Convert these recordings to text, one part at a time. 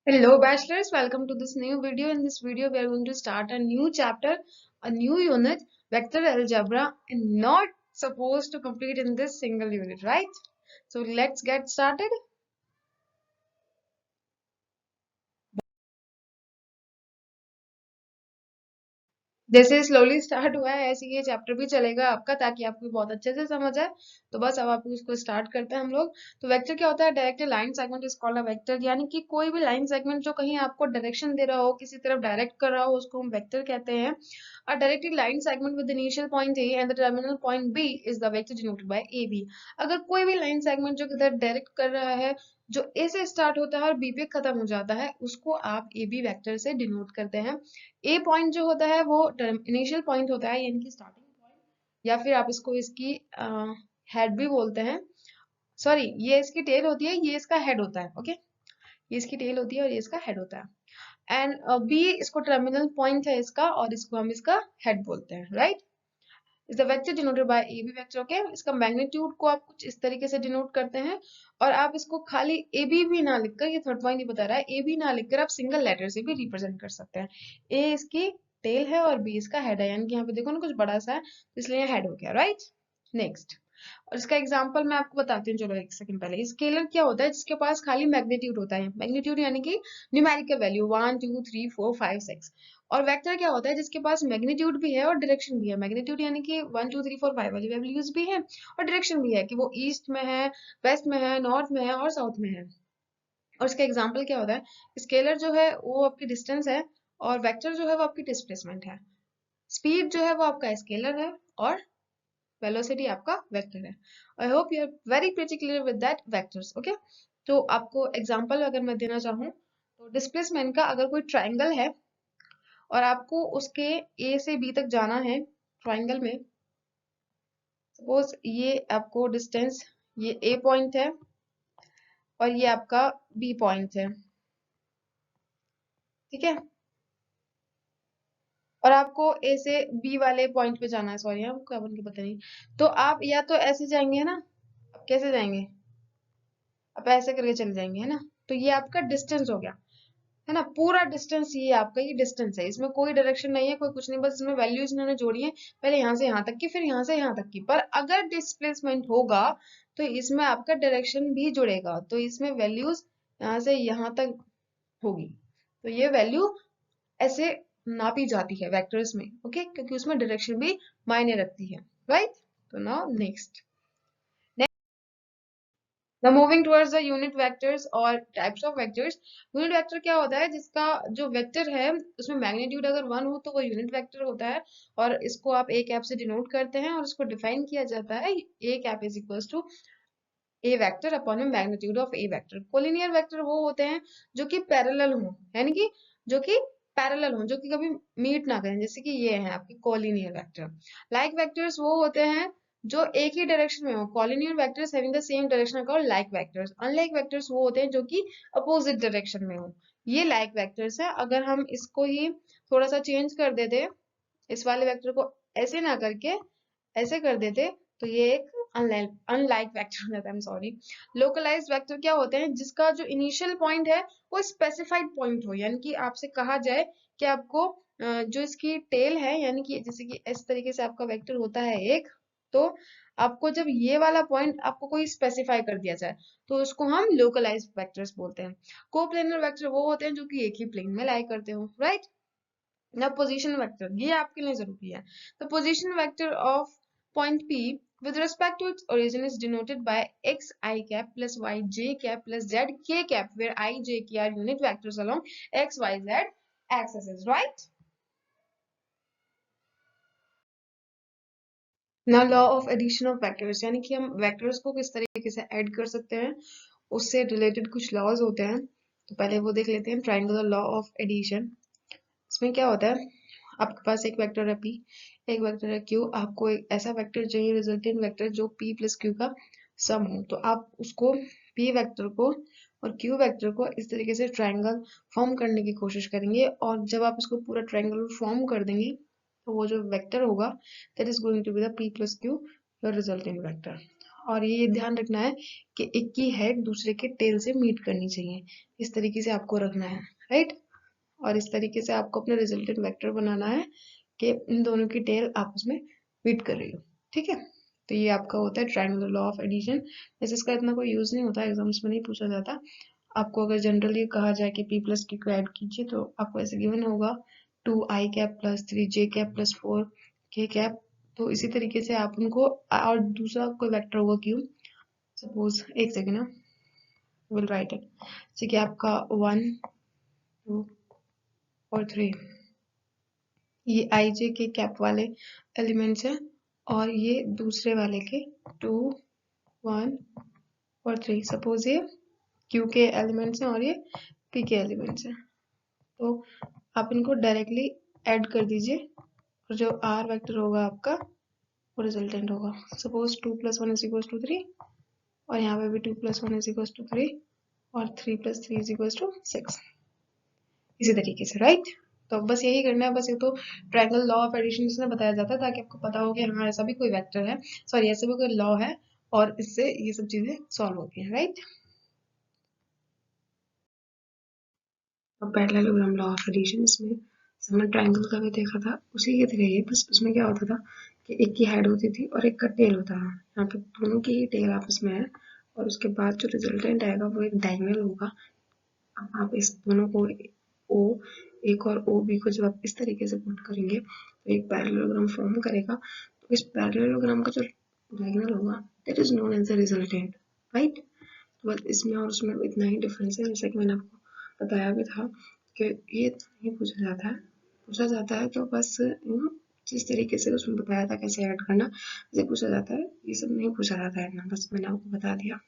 Hello, bachelors. Welcome to this new video. In this video, we are going to start a new chapter, a new unit, vector algebra, and not supposed to complete in this single unit, right? So let's get started. जैसे slowly start हुआ है ऐसे ये chapter भी चलेगा आपका, ताकि आपको बहुत अच्छे से समझ आए। तो बस अब आपको इसको स्टार्ट करते हैं हम लोग। तो वेक्टर क्या होता है? Direct line segment is called a vector, यानी कि कोई भी लाइन सेगमेंट जो कहीं आपको डायरेक्शन दे रहा हो, किसी तरफ डायरेक्ट कर रहा हो, उसको हम वेक्टर कहते हैं। A directed line segment with the initial point A and the terminal point B is the vector denoted by AB। अगर कोई भी लाइन सेगमेंट जो किधर डायरेक्ट कर रहा है, जो ए से स्टार्ट होता है और बी पे खत्म हो जाता है, उसको आप ए बी वैक्टर से डिनोट करते हैं। ए पॉइंट जो होता है वो इनिशियल पॉइंट होता है, यानी कि स्टार्टिंग पॉइंट, या फिर आप इसको इसकी हेड भी बोलते हैं। सॉरी, ये इसकी टेल होती है, ये इसका हेड होता है। ओके, ये इसकी टेल होती है और ये इसका हेड होता है। एंड बी इसको टर्मिनल पॉइंट है इसका, और इसको हम इसका हेड बोलते हैं, right. Is the vector denoted by A B vector. Okay, इसका मैग्नीट्यूड को आप कुछ इस तरीके से डिनोट करते हैं, और आप इसको खाली ए बी भी ना लिखकर, ये थर्ड पॉइंट ही बता रहा है, ए बी ना लिखकर आप सिंगल लेटर से भी रिप्रेजेंट कर सकते हैं। ए इसकी टेल है और बी इसका हेड है, यानी कि यहाँ पे देखो ना कुछ बड़ा सा है, तो इसलिए हेड हो गया, राइट। नेक्स्ट, और इसका एग्जांपल मैं आपको बताती हूँ। चलो एक सेकंड पहले, स्केलर क्या होता है? जिसके पास खाली मैग्नीट्यूड होता है, मैग्नीट्यूड यानी कि न्यूमेरिकल वैल्यू 1 2 3 4 5 6। और वेक्टर क्या होता है? जिसके पास मैग्नीट्यूड भी है और डायरेक्शन भी है। मैग्नीट्यूड यानी कि 1 2 3 4 5 वाली वैल्यूज भी है, और डायरेक्शन भी है कि वो ईस्ट में है, वेस्ट में है, नॉर्थ में है और साउथ में है। और इसका एग्जाम्पल क्या होता है? स्केलर जो है वो आपकी डिस्टेंस है, और वेक्टर जो है वो आपकी डिस्प्लेसमेंट है। स्पीड जो है वो आपका स्केलर है, और वेलोसिटी आपका वेक्टर है। I hope you are very pretty clear with that vectors. Okay, तो आपको एग्जांपल अगर मैं देना चाहूँ, तो डिस्प्लेसमेंट का, अगर कोई ट्राइंगल है और आपको उसके ए से बी तक जाना है ट्राइंगल में, सपोज ये आपको डिस्टेंस, ये ए पॉइंट है और ये आपका बी पॉइंट है, ठीक है। और आपको ए से बी वाले पॉइंट पे जाना है, सॉरी आपको क्या बोल के पता नहीं। तो आप या तो ऐसे जाएंगे, है ना। अब कैसे जाएंगे? आप ऐसे करके चले जाएंगे, है ना। तो ये आपका डिस्टेंस हो गया, है ना। पूरा डिस्टेंस ये आपका, ये डिस्टेंस है, इसमें कोई डायरेक्शन नहीं है, कोई कुछ नहीं, बस इसमें वैल्यूज इन्होंने जोड़ी है, पहले यहाँ से यहाँ तक की, फिर यहाँ से यहाँ तक की। पर अगर डिस्प्लेसमेंट होगा तो इसमें आपका डायरेक्शन भी जुड़ेगा, तो इसमें वैल्यूज यहाँ से यहाँ तक होगी। तो ये वैल्यू ऐसे नापी जाती है वेक्टर्स में, ओके, क्योंकि उसमें डायरेक्शन भी मायने रखती है, राइट। तो now next, Now moving towards the unit vectors और types of vectors। Unit vector क्या होता है? जिसका जो वेक्टर है उसमें मैग्नीट्यूड अगर 1 हो तो वो यूनिट वेक्टर होता है, और इसको आप ए कैप से डिनोट करते हैं, और इसको डिफाइन किया जाता है, A cap is equals to A vector upon में magnitude of A vector. Collinear vector वो होते हैं जो कि पैरेलल हो, यानी कि जो कि पैरेलल हो, जो कि कभी मीट ना करें, जैसे कि ये है आपके कोलिनियर वेक्टर। लाइक वेक्टर्स वो होते हैं जो एक ही डायरेक्शन में हो। Collinear vectors having the same direction are called like vectors. Unlike vectors वो होते हैं जो कि अपोजिट डायरेक्शन में हो। ये लाइक वेक्टर्स है। अगर हम इसको ही थोड़ा सा चेंज कर देते, इस वाले वेक्टर को ऐसे ना करके ऐसे कर देते, तो ये एक अनलाइक अनलाइक वेक्टर हो जाता है। सॉरी। लोकलाइज्ड वेक्टर क्या होते हैं? जिसका जो इनिशियल पॉइंट है वो स्पेसिफाइड पॉइंट हो, यानी कि आपसे कहा जाए कि आपको जो इसकी टेल है, यानी कि जैसे कि इस तरीके से आपका वेक्टर होता है एक, तो आपको जब ये वाला पॉइंट आपको कोई स्पेसिफाई कर दिया जाए, तो उसको हम लोकलाइज्ड वेक्टर्स बोलते हैं। कोप्लेनर वेक्टर वो होते हैं जो कि एक ही प्लेन में लाई करते हो, राइट। Now position vector, ये आपके लिए जरूरी है। The position vector of point P with respect to its origin is denoted by x I cap plus y j cap plus z k cap, where I j k are unit vectors along x y z axes, right? Now law of addition of vectors, यानी कि हम vectors को किस तरीके से add कर सकते हैं, उससे रिलेटेड कुछ लॉज होते हैं। तो पहले वो देख लेते हैं, ट्राइंगुलर लॉ ऑफ एडिशन। इसमें क्या होता है? आपके पास एक वेक्टर है P, एक वेक्टर है Q। आपको एक ऐसा वेक्टर चाहिए, रिजल्टेंट वेक्टर, जो P प्लस Q का सम हो। तो आप उसको P वेक्टर को और Q वेक्टर को इस तरीके से ट्रायंगल फॉर्म करने की कोशिश करेंगे, और जब आप इसको पूरा ट्रायंगल फॉर्म कर देंगे, तो वो जो वेक्टर होगा that is going to be the P plus Q, your resultant vector. और ये ध्यान रखना है कि एक की हेड दूसरे के टेल से मीट करनी चाहिए, इस तरीके से आपको रखना है, राइट। और इस तरीके से आपको अपना रिजल्टेंट वेक्टर बनाना है कि इन दोनों की टेल आपस में मीट कर रही हो, ठीक है। तो ये आपका होता है ट्रायंगुलर लॉ ऑफ एडिशन। वैसे इसका इतना कोई यूज नहीं होता, एग्जाम्स में नहीं पूछा जाता। आपको अगर जनरली कहा जाए कि p प्लस q को ऐड कीजिए तो आपको ऐसे गिवन होगा 2i cap plus 3j cap plus 4k cap. तो इसी तरीके से आप उनको, और दूसरा कोई वेक्टर होगा q, सपोज एक सेकेंड ना, विल राइट इट। जैसे कि आपका 1 2 और 3, ये आई जे के कैप वाले एलिमेंट्स हैं, और ये दूसरे वाले के 2 1 और 3। सपोज ये क्यू के एलिमेंट्स हैं और ये पी के एलिमेंट्स हैं। तो आप इनको डायरेक्टली ऐड कर दीजिए और जो आर वेक्टर होगा आपका वो रिजल्टेंट होगा। सपोज 2 + 1 = 3, और यहाँ पे भी 2 + 1 = 3, और 3 + 3 = 6, इसी तरीके से, राइट। तो बस यही करना है। बस ये तो ट्रायंगल लॉ ऑफ एडिशन इसमें बताया जाता है ताकि आपको पता हो कि हाँ ऐसा भी कोई वेक्टर है, सॉरी ऐसा भी कोई लॉ है, और इससे ये सब चीजें सॉल्व होती हैं, राइट। अब पैरेललोग्राम लॉ ऑफ एडिशन, इसमें हमने ट्रायंगल का भी देखा था, उसी की तरह ये, बस उसमें क्या होता था कि एक की हेड होती थी और एक का टेल होता था। यहाँ पे दोनों की ही टेल आपस में है, और उसके बाद जो रिजल्टेंट आएगा वो एक डायगोनल होगा। अब आप इस दोनों को ओ एक और ओ बी को जब आप इस तरीके से पुट करेंगे तो एक पैरेललोग्राम फॉर्म करेगा। तो इस पैरेललोग्राम का जो डायगोनल होगा that is known as the resultant, right. तो बस इसमें और उसमें इतना ही डिफरेंस है, जैसा कि मैंने आपको बताया भी था कि ये नहीं पूछा जाता है। पूछा जाता है तो बस जिस तरीके से उसमें बताया था कैसे ऐड करना वैसे पूछा जाता है, ये सब नहीं पूछा जाता है इतना, बस मैंने आपको बता दिया,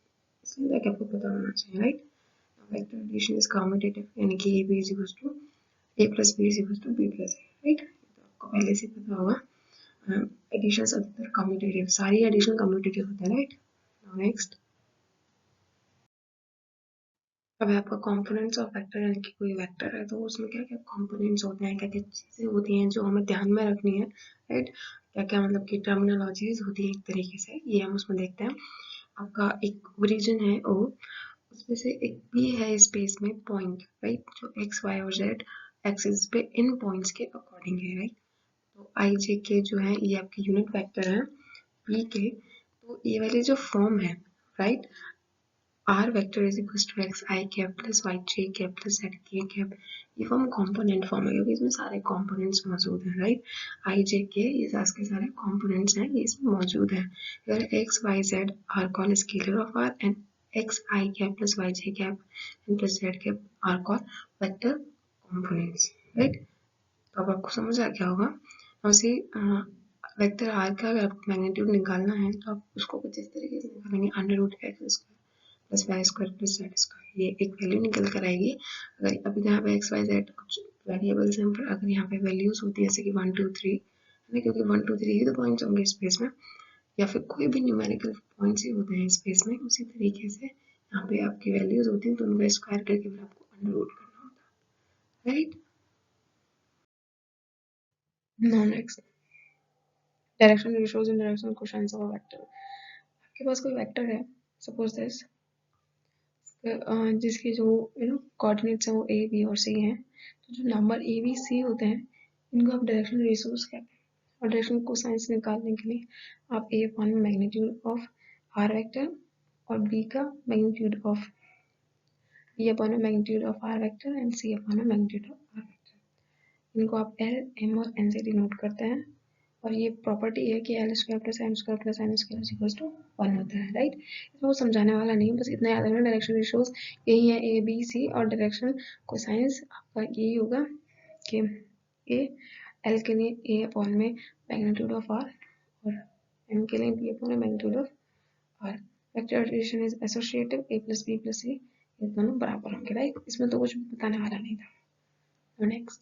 इसलिए ताकि आपको पता होना चाहिए, right. Vector addition is commutative, यानी कि A B is equal to A plus B is equal to B plus A, right. तो आपको पहले से पता होगा एडिशन अधिकतर कम्यूटेटिव, सारी एडिशन कम्यूटेटिव होता है, राइट। नाउ नेक्स्ट, अब आपका कंपोनेंट्स ऑफ वेक्टर, यानी कि कोई वेक्टर है तो उसमें क्या क्या कंपोनेंट्स होते हैं, क्या क्या चीजें होती हैं जो हमें ध्यान में रखनी है, राइट। क्या क्या मतलब कि टर्मिनोलॉजीज होती है एक तरीके से, ये हम उसमें देखते हैं। आपका एक ओरिजिन है ओ, उसमें से एक भी है स्पेस में पॉइंट, राइट, जो एक्स वाई और जेड एक्सिस पे इन पॉइंट्स के अकॉर्डिंग है, राइट। तो आई जे के जो है ये आपके यूनिट वेक्टर है पी के, तो ये वाली जो फॉर्म है, right, R vector is equal to X I cap plus Y J cap plus Z K cap, ये फॉर्म कॉम्पोनेंट फॉर्म है क्योंकि इसमें सारे कॉम्पोनेंट्स मौजूद हैं, राइट। आई जे के ये सारे सारे कॉम्पोनेंट्स हैं, ये इसमें मौजूद है। अगर X Y Z are call scalar of R, and X I cap plus Y J cap and plus Z cap are call vector components, right. तो अब आपको समझ आ गया होगा। वैसे वेक्टर आर का अगर आपको मैग्नीट्यूड निकालना है तो आप उसको कुछ इस तरीके से निकालेंगे, under root X square plus Y square plus Z square, ये एक वैल्यू निकल कर आएगी। अगर अभी यहाँ पे एक्स वाई जेड कुछ वेरिएबल्स हैं, पर अगर यहाँ पे वैल्यूज होती है जैसे कि 1 2 3 है ना, क्योंकि 1 2 3 ही तो पॉइंट्स होंगे स्पेस में, या फिर कोई भी न्यूमेरिकल पॉइंट्स ही होते हैं स्पेस में, उसी तरीके से यहाँ पे आपकी वैल्यूज होती हैं तो उनका स्क्वायर करके फिर आपको अंडर रूट करना होता है, right. Now next, direction ratios in direction cosines of a vector. आपके पास कोई वेक्टर है, सपोज दिस, जिसके जो कोऑर्डिनेट्स हैं वो ए बी और सी हैं, तो जो नंबर ए बी सी होते हैं इनको आप डायरेक्शन रेशियोज कहते हैं। और डायरेक्शन कोसाइंस निकालने के लिए आप A upon magnitude of R vector और बी का magnitude of B upon magnitude of R vector and C upon magnitude of R vector, इनको आप एल एम और एन से डिनोट करते हैं। और ये प्रॉपर्टी है कि L square plus M square plus N square is equal to 1 होता है, राइट। इसमें कुछ समझाने वाला नहीं है, बस इतना याद रखना, डायरेक्शन रेशियोज यही है ए बी सी, और डायरेक्शन कोसाइंस आपका यही होगा कि ए एल के लिए ए अपॉन में मैग्नीट्यूड ऑफ आर और एम के लिए B upon magnitude of R. Vector addition is associative, A plus B plus C ये दोनों बराबर होंगे, राइट। इसमें तो कुछ बताने वाला नहीं था। Next,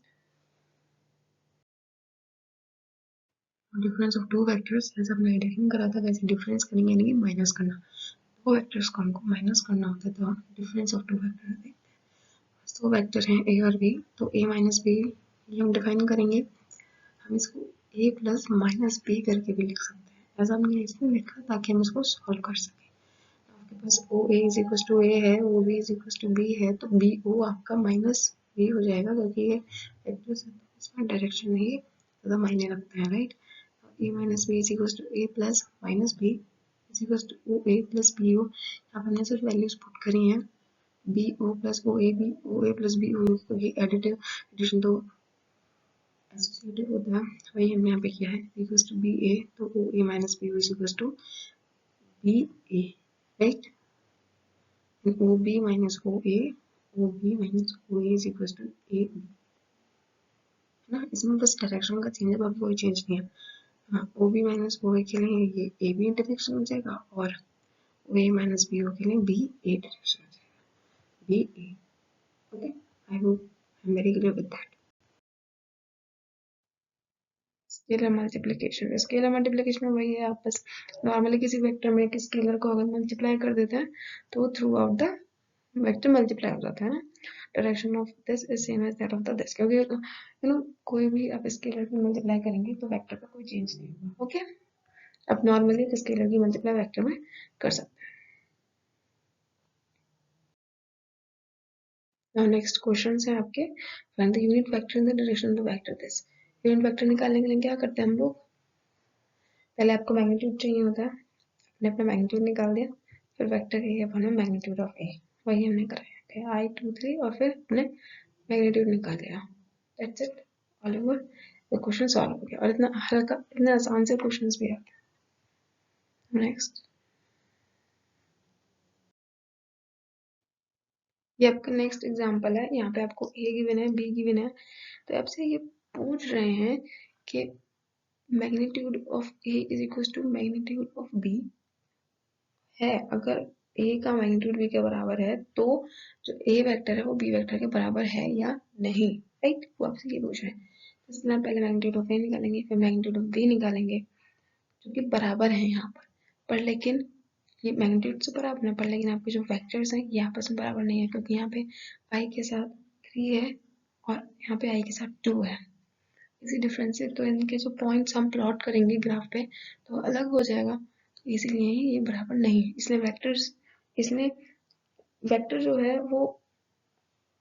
difference of two vectors, जैसे हमने एडिशन करा था वैसे डिफरेंस करेंगे, यानी कि माइनस करना। दो वेक्टर्स को हमको माइनस करना होता है तो हम डिफरेंस ऑफ टू वेक्टर देखते हैं। दो वेक्टर हैं ए और बी, तो ए माइनस बी ये हम डिफाइन करेंगे। हम इसको ए प्लस माइनस बी करके भी लिख सकते हैं, ऐसा हमने इसमें लिखा ताकि हम इसको सॉल्व कर सकें। आपके पास O A is equal to A है, O B is equal to B है, तो बी ओ आपका माइनस बी हो जाएगा क्योंकि ये वेक्टर से इसमें डायरेक्शन में ही ज़्यादा मायने रखते हैं, right. A minus B is equal to A plus minus B is equal to O A plus B O. यहाँ पर हमने सिर्फ वैल्यूज पुट करी हैं, B O plus O A plus B O, क्योंकि एडिशन तो एसोसिएटिव होता है, वही हमने यहाँ पे किया है। इक्वल टू बी ए, तो O A minus B O is equal to B A, right. O B minus O B minus O A is equal to A B, है ना। इसमें बस डायरेक्शन का चेंज है, बाकी कोई चेंज नहीं है। हाँ, ओ बी माइनस ओ ए के लिए ये ए बी डायरेक्शन हो जाएगा और ओ ए माइनस बी ओ के लिए बी ए डायरेक्शन हो जाएगा, B A. Okay, I hope I am very clear with that. Scalar multiplication, scalar multiplication में वही है, आप बस नॉर्मली किसी वेक्टर में एक स्केलर को अगर मल्टीप्लाई कर देते हैं तो वो throughout the vector multiply हो जाता है ना। Direction of this is same as that of the this, क्योंकि यू नो कोई भी आप स्केलर को मल्टीप्लाई करेंगे तो वेक्टर का कोई चेंज नहीं होगा। ओके, आप नॉर्मली एक स्केलर की मल्टीप्लाई वेक्टर में कर सकते हैं। नाउ नेक्स्ट क्वेश्चन है आपके, find the unit vector in the direction of the vector this. Unit vector निकालने के लिए क्या करते हैं हम लोग, पहले आपको मैग्नीट्यूड चाहिए होता है, आपने अपना मैग्नीट्यूड निकाल दिया, फिर वेक्टर ए अपन में मैग्नीट्यूड ऑफ ए, वही हमने करा है आई 2 3, और फिर हमने मैग्नीट्यूड निकाल दिया, that's it, all over the question solve हो गया। और इतना हल्का, इतने आसान से क्वेश्चंस भी आते हैं। नेक्स्ट, ये आपका नेक्स्ट एग्जांपल है, यहाँ पे आपको ए गिवन है, बी गिवन है, तो आपसे ये पूछ रहे हैं कि magnitude of A is equal to magnitude of B है। अगर ए का मैग्नीट्यूड बी के बराबर है तो जो ए वेक्टर है वो बी वेक्टर के बराबर है या नहीं, राइट। वो आपसे ये पूछ रहे हैं, इसलिए आप पहले मैग्नीट्यूड ऑफ ए निकालेंगे, फिर मैग्नीट्यूड ऑफ बी निकालेंगे, जो कि बराबर है यहाँ पर लेकिन ये मैग्नीट्यूड से बराबर है, पर लेकिन आपके जो वेक्टर्स हैं ये आपस में बराबर नहीं है, क्योंकि यहाँ पे आई के साथ 3 है और यहाँ पे आई के साथ 2 है। इसी डिफरेंस से तो इनके जो पॉइंट्स हम प्लॉट करेंगे ग्राफ पे तो अलग हो जाएगा, इसीलिए ही ये बराबर नहीं है। इसलिए वेक्टर्स, इसमें वेक्टर जो है वो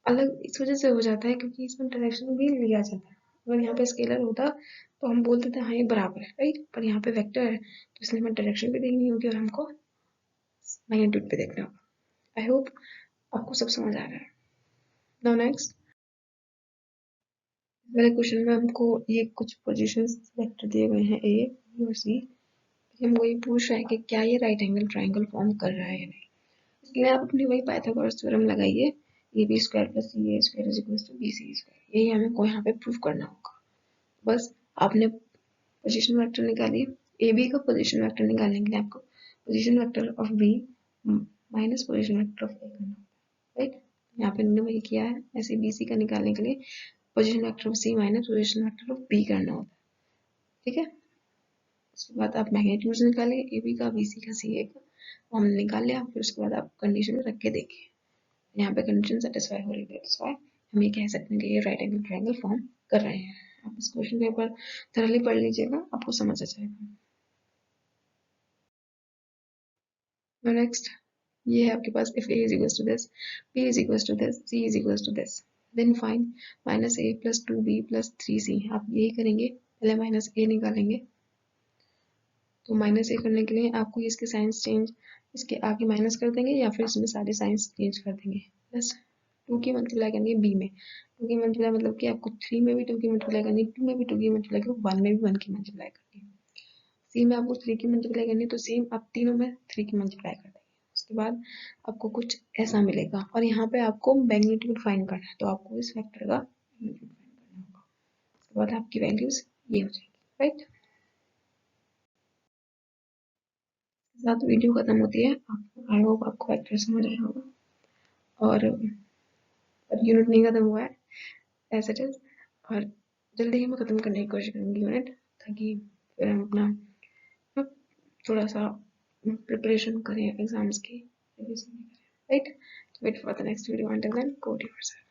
अलग इस वजह से हो जाता है क्योंकि इसमें डायरेक्शन भी लिया जाता है। अगर यहाँ पे स्केलर होता तो हम बोलते थे हाँ ये बराबर है, राइट, पर यहाँ पे वेक्टर है तो इसलिए हमें डायरेक्शन भी देखनी होगी और हमको मैग्नीट्यूड भी देखना होगा। आई होप आपको सब समझ आ रहा है। नाउ नेक्स्ट, मेरे क्वेश्चन में हमको ये कुछ पोजीशंस वेक्टर दिए गए हैं ए बी और सी, हमको ये पूछ रहा है कि क्या ये राइट एंगल ट्राइंगल फॉर्म कर रहा है या नहीं। इसलिए आप अपनी वही पाइथागोरस थ्योरम लगाइए, A B square plus C A square is equal to B C square, यही हमें को यहाँ पे प्रूव करना होगा। बस आपने पोजीशन वेक्टर निकालिए, ए बी का पोजीशन वेक्टर निकालने के लिए आपको position vector of B minus position vector of A करना होगा, राइट। यहाँ पे हमने वही किया है, ऐसे बी सी का निकालने के लिए position vector of C minus position vector of B करना होता है, ठीक है। उसके बाद आप मैग्नीट्यूड निकालिए, ए बी का, बी सी का, सी ए का, वो हमने निकाल लिया। फिर उसके बाद आप कंडीशन में रख के देखिए, यहाँ पे कंडीशन सेटिस्फाई हो रही है, दैट्स व्हाई हम ये कह सकते हैं कि ये राइट एंगल ट्रायंगल फॉर्म कर रहे हैं। आप इस क्वेश्चन पेपर थोरली पढ़ लीजिएगा, आपको समझ आ जाएगा। नेक्स्ट, ये है आपके पास if a is equals to this, b is equals to this, c is equals to this, then find minus a plus 2b plus 3c। आप यही करेंगे, पहले माइनस a निकालेंगे, तो माइनस ए करने के लिए आपको इसके साइंस चेंज, इसके आगे माइनस कर देंगे या फिर इसमें सारे साइंस चेंज कर देंगे। बस 2 की मल्टीप्लाई करनी है बी में, 2 की मल्टीप्लाई मतलब कि आपको 3 में भी 2 की मल्टीप्लाई करनी है, 2 में भी 2 की मल्टीप्लाई करनी है, 1 में भी 1 की मल्टीप्लाई करनी है। सी में आपको 3 की मल्टीप्लाई करनी है तो सेम आप तीनों में 3 की मल्टीप्लाई कर देंगे। उसके बाद आपको कुछ ऐसा मिलेगा और यहाँ पे आपको मैग्नीट्यूड फाइंड करना है, तो आपको इस वेक्टर का मैग्नीट्यूड फाइंड करना होगा। उसके बाद आपकी वैल्यूज ये हो जाएगी, राइट। साथ वीडियो खत्म होती है, आई होप आपको वेक्टर समझ आया होगा और यूनिट नहीं खत्म हुआ है, एज इट इज, और जल्दी ही मैं खत्म करने की कोशिश करूँगी यूनिट, ताकि फिर हम अपना थोड़ा सा प्रिपरेशन करें एग्जाम्स की, right. Wait for the next video, until then go to yourself.